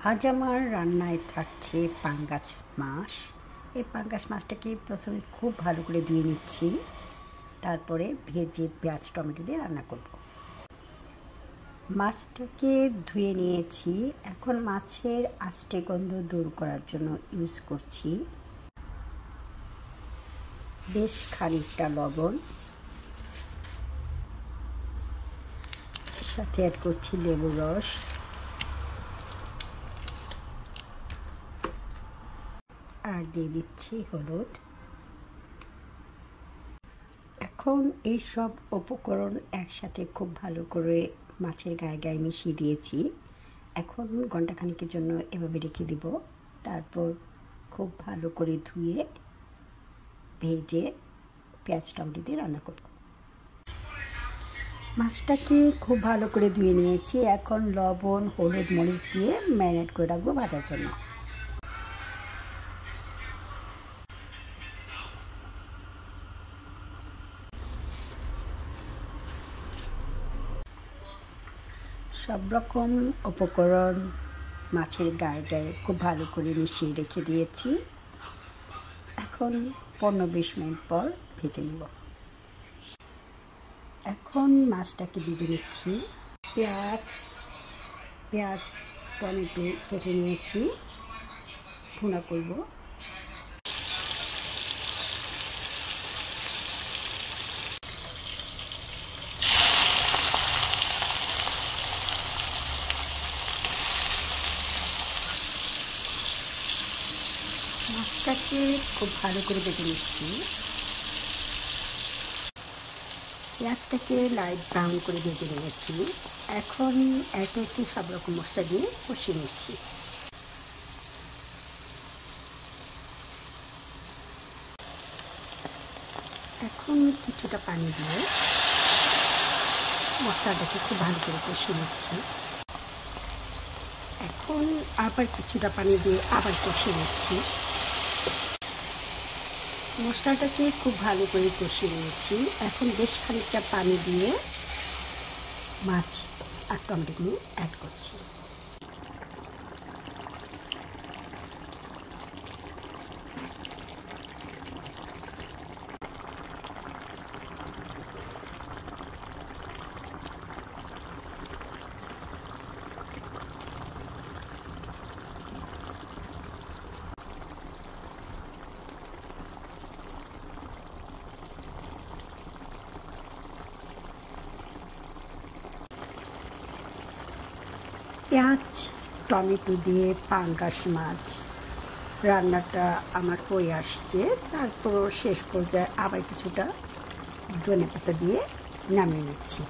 আজ আমার রান্নায় থাকছে পাঙ্গাস মাছ। এই পাঙ্গাস মাছটাকে প্রথমে খুব ভালো করে ধুয়ে নিচ্ছি, তারপরে ভেজে পেঁয়াজ টমেটো দিয়ে রান্না করব। মাছটাকে ধুয়ে নিয়েছি, এখন মাছের আষ্টে গন্ধ দূর করার জন্য ইউজ করছি বেশ খানিকটা লবণ, সাথে অ্যাড করছি লেবুর রস, আর দিয়ে দিচ্ছি হলুদ। এখন এই সব উপকরণ একসাথে খুব ভালো করে মাছের গায়ে গায়ে মিশিয়ে দিয়েছি। এখন ঘন্টাখানেকের জন্য এভাবে রেখে দিব, তারপর খুব ভালো করে ধুয়ে ভেজে পেঁয়াজ টমেটো দিয়ে রান্না করব। মাছটাকে খুব ভালো করে ধুয়ে নিয়েছি, এখন লবণ হলুদ মরিচ দিয়ে ম্যারিনেট করে রাখবো ভাজার জন্য। সব রকম উপকরণ মাছের গায়ে গায়ে খুব ভালো করে মিশিয়ে রেখে দিয়েছি। এখন 15-20 মিনিট পর ভেজে নেব। এখন মাছটাকে ভেজে নিচ্ছি। পেঁয়াজ টমেটো কেটে নিয়েছি, ভুনা করব। মাছটাকে খুব ভালো করে ভেজে নিচ্ছি। পেঁয়াজটাকে লাইট ব্রাউন করে ভেজে নিয়েছি। এখন একে একে সব রকম মশলা দিয়ে কষিয়ে নিচ্ছি। এখন কিছুটা পানি দিয়ে মশলাটাকে খুব ভালো করে কষিয়ে নিচ্ছি। এখন আবার কিছুটা পানি দিয়ে আবার কষিয়ে নিচ্ছি। মশলাটাকে খুব ভালো করে কষিয়ে নিয়েছি। এখন বেশ খানিকটা পানি দিয়ে মাছ আর টমেটোগুলো অ্যাড করছি। পেঁয়াজ টমেটো দিয়ে পাঙ্গাস মাছ রান্নাটা আমার হয়ে আসছে। তারপর শেষ পর্যায়ে আবার কিছুটা ধনেপাতা দিয়ে নামিয়ে নিচ্ছি।